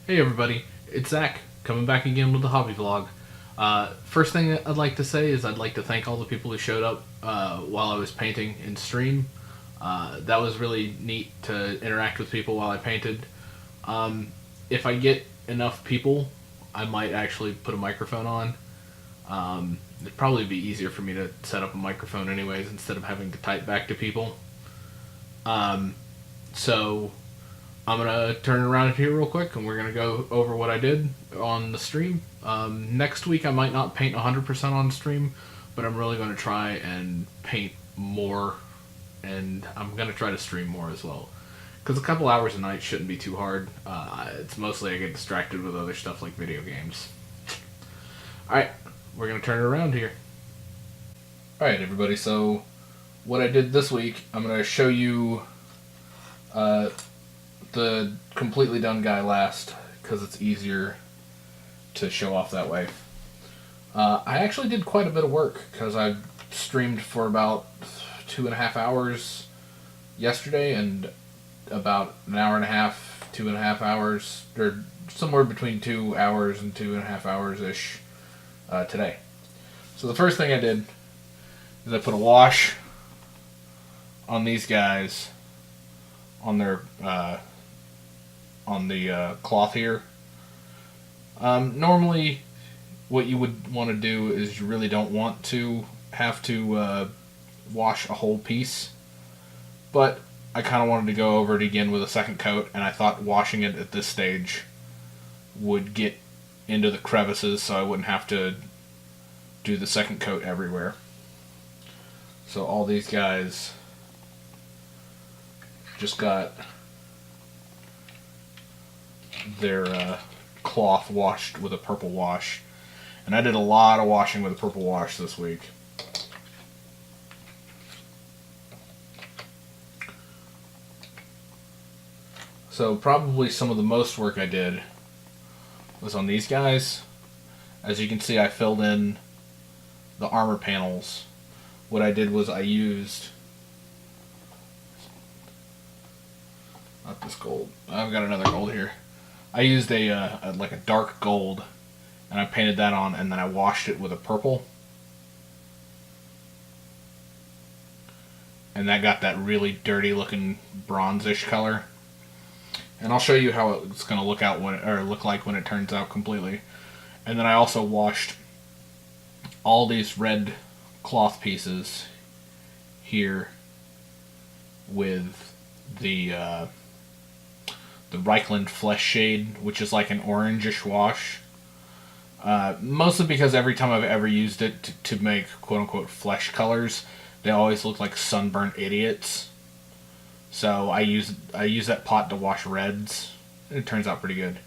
Hey everybody, it's Zach, coming back again with the hobby vlog. First thing I'd like to say is I'd like to thank all the people who showed up while I was painting in stream. That was really neat to interact with people while I painted. If I get enough people, I might actually put a microphone on. It'd probably be easier for me to set up a microphone anyways instead of having to type back to people. So I'm gonna turn around here real quick, and we're gonna go over what I did on the stream. Next week I might not paint 100% on stream, but I'm really gonna try and paint more, and I'm gonna try to stream more as well. Because a couple hours a night shouldn't be too hard. It's mostly I get distracted with other stuff like video games. Alright, we're gonna turn it around here. Alright, everybody, so what I did this week, I'm gonna show you the completely done guy last because it's easier to show off that way. I actually did quite a bit of work because I streamed for about 2.5 hours yesterday and about an hour and a half, 2.5 hours, or somewhere between 2 hours and 2.5 hours ish today. So the first thing I did is I put a wash on these guys on their on the cloth here. Normally, what you would want to do is you really don't want to have to wash a whole piece, but I kind of wanted to go over it again with a second coat, and I thought washing it at this stage would get into the crevices so I wouldn't have to do the second coat everywhere. So all these guys just got their cloth washed with a purple wash, and I did a lot of washing with a purple wash this week. So probably some of the most work I did was on these guys. As you can see, I filled in the armor panels. What I did was I used, not this gold, I've got another gold here. I used a like a dark gold, and I painted that on, and then I washed it with a purple, and that got that really dirty looking bronzish color. And I'll show you how it's going to look like when it turns out completely. And then I also washed all these red cloth pieces here with the Reichland Flesh Shade, which is like an orangish wash. Mostly because every time I've ever used it to make quote-unquote flesh colors, they always look like sunburnt idiots. So I use that pot to wash reds. It turns out pretty good.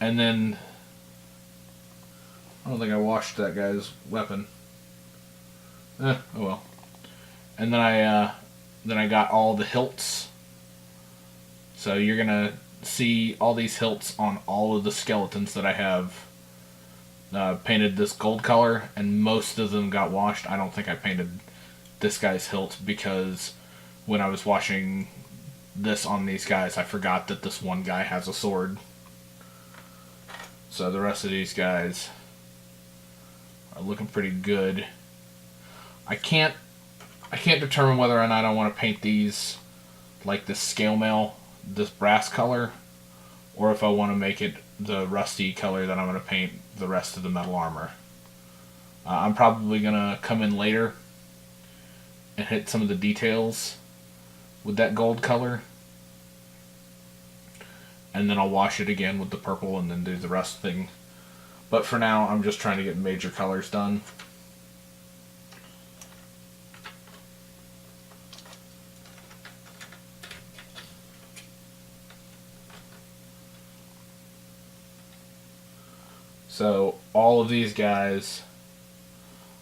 And then I don't think I washed that guy's weapon. Oh well. And then I got all the hilts. So you're gonna see all these hilts on all of the skeletons that I have painted this gold color, and most of them got washed. I don't think I painted this guy's hilt because when I was washing this on these guys, I forgot that this one guy has a sword. So the rest of these guys are looking pretty good. I can't determine whether or not I want to paint these like this scale mail, this brass color, or if I want to make it the rusty color that I'm going to paint the rest of the metal armor. I'm probably going to come in later and hit some of the details with that gold color, and then I'll wash it again with the purple and then do the rest thing. But for now, I'm just trying to get major colors done. So all of these guys,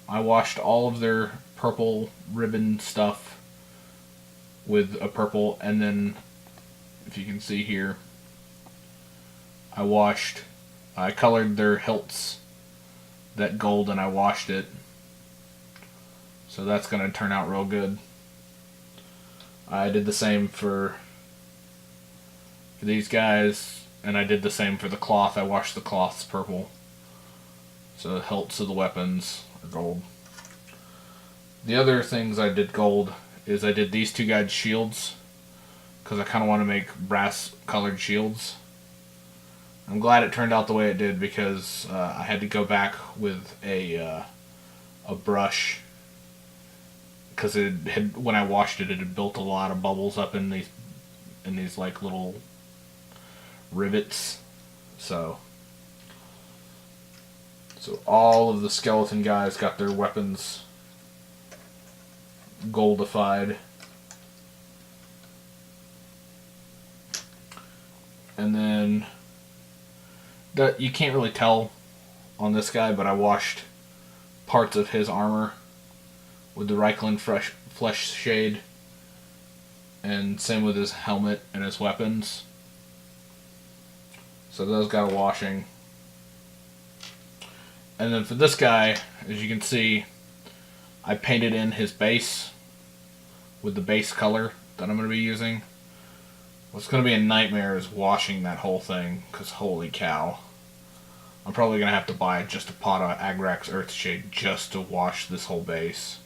I washed all of their purple ribbon stuff with a purple, and then if you can see here, I colored their hilts that gold, and I washed it, so that's going to turn out real good. I did the same for these guys. And I did the same for the cloth. I washed the cloths purple. So the hilts of the weapons are gold. The other things I did gold is I did these two guys' shields, because I kind of want to make brass colored shields. I'm glad it turned out the way it did, because I had to go back with a brush, because when I washed it, it had built a lot of bubbles up in these like little rivets. So all of the skeleton guys got their weapons goldified. And then you can't really tell on this guy, but I washed parts of his armor with the Reikland Flesh Shade, and same with his helmet and his weapons. So those got a washing. And then for this guy, as you can see, I painted in his base with the base color that I'm going to be using. What's going to be a nightmare is washing that whole thing, because holy cow. I'm probably going to have to buy just a pot of Agrax Earthshade just to wash this whole base.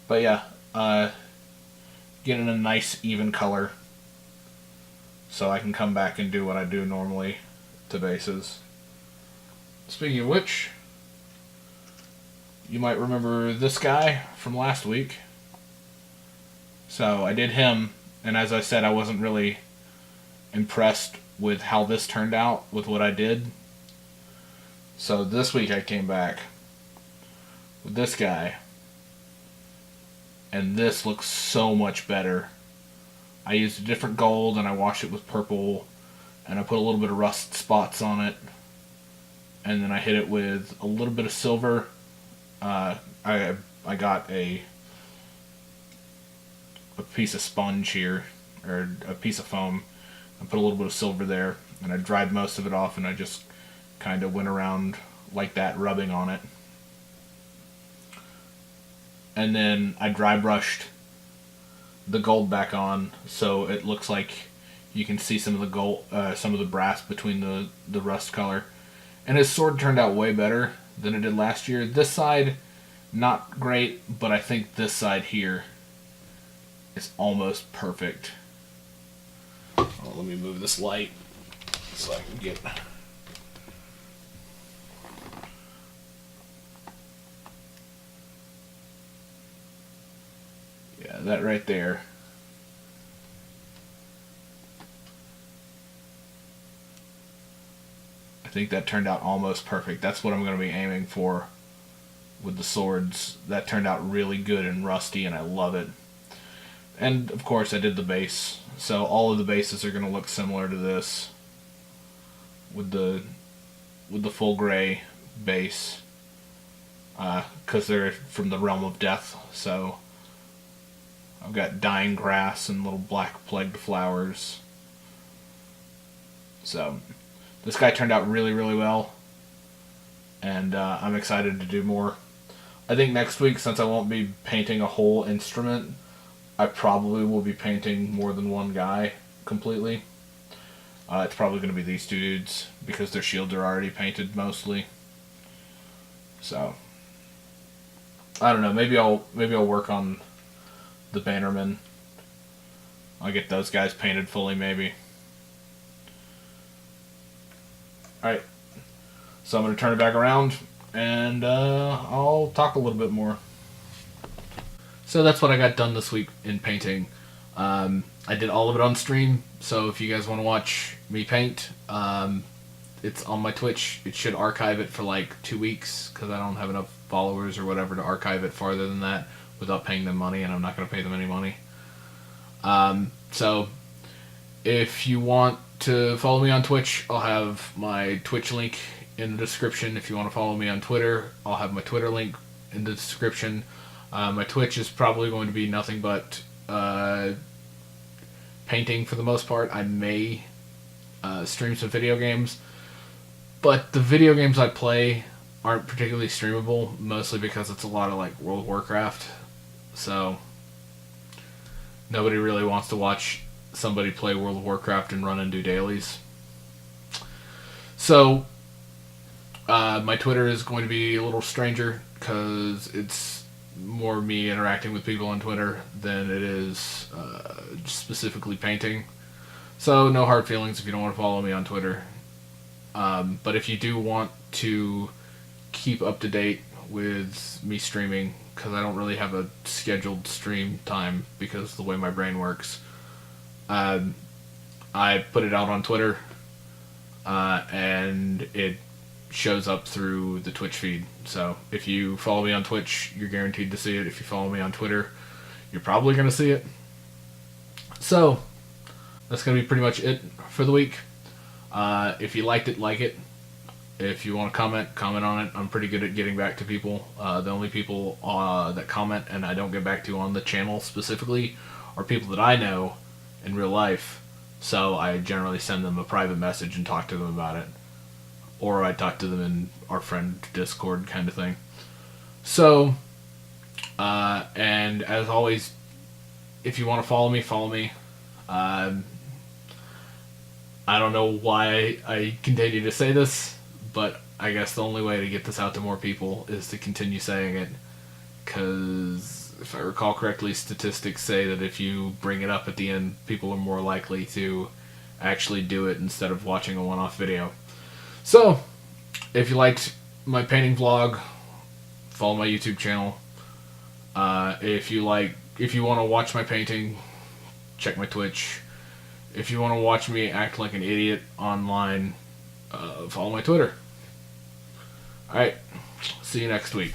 But yeah, getting a nice even color so I can come back and do what I do normally to bases. Speaking of which, you might remember this guy from last week. So I did him, and as I said, I wasn't really impressed with how this turned out with what I did. So this week I came back with this guy, and this looks so much better. I used a different gold, and I washed it with purple, and I put a little bit of rust spots on it, and then I hit it with a little bit of silver. I got a piece of sponge here, or a piece of foam. I put a little bit of silver there, and I dried most of it off, and I just kind of went around like that, rubbing on it. And then I dry brushed the gold back on, so it looks like you can see some of the gold, some of the brass between the rust color. And his sword turned out way better than it did last year. This side, not great, but I think this side here is almost perfect. Oh, let me move this light so I can get... Yeah, that right there. I think that turned out almost perfect. That's what I'm going to be aiming for with the swords. That turned out really good and rusty, and I love it. And of course I did the base, so all of the bases are going to look similar to this with the full gray base, because they're from the realm of death. So I've got dying grass and little black plagued flowers. So this guy turned out really, really well, and I'm excited to do more. I think next week, since I won't be painting a whole instrument, I probably will be painting more than one guy completely. It's probably going to be these two dudes, because their shields are already painted mostly. So I don't know. Maybe I'll work on the bannermen. I'll get those guys painted fully, maybe. Alright, so I'm going to turn it back around, and I'll talk a little bit more. So that's what I got done this week in painting. I did all of it on stream, so if you guys want to watch me paint, it's on my Twitch. It should archive it for like 2 weeks, because I don't have enough followers or whatever to archive it farther than that without paying them money, and I'm not going to pay them any money. So if you want to follow me on Twitch, I'll have my Twitch link in the description. If you want to follow me on Twitter, I'll have my Twitter link in the description. My Twitch is probably going to be nothing but painting for the most part. I may stream some video games, but the video games I play aren't particularly streamable, mostly because it's a lot of like World of Warcraft. So nobody really wants to watch somebody play World of Warcraft and run and do dailies. So, my Twitter is going to be a little stranger because it's more me interacting with people on Twitter than it is specifically painting. So, no hard feelings if you don't want to follow me on Twitter. But if you do want to keep up to date with me streaming, because I don't really have a scheduled stream time because of the way my brain works, I put it out on Twitter, and it shows up through the Twitch feed. So if you follow me on Twitch, you're guaranteed to see it. If you follow me on Twitter, you're probably going to see it. So that's going to be pretty much it for the week. If you liked it, like it. If you want to comment on it. I'm pretty good at getting back to people. The only people that comment and I don't get back to on the channel specifically are people that I know in real life. So I generally send them a private message and talk to them about it. Or I talk to them in our friend Discord kind of thing. So, and as always, if you want to follow me, follow me. I don't know why I continue to say this, but I guess the only way to get this out to more people is to continue saying it. Because if I recall correctly, statistics say that if you bring it up at the end, people are more likely to actually do it instead of watching a one-off video. So, if you liked my painting vlog, follow my YouTube channel. If you want to watch my painting, check my Twitch. If you want to watch me act like an idiot online, follow my Twitter. Alright, see you next week.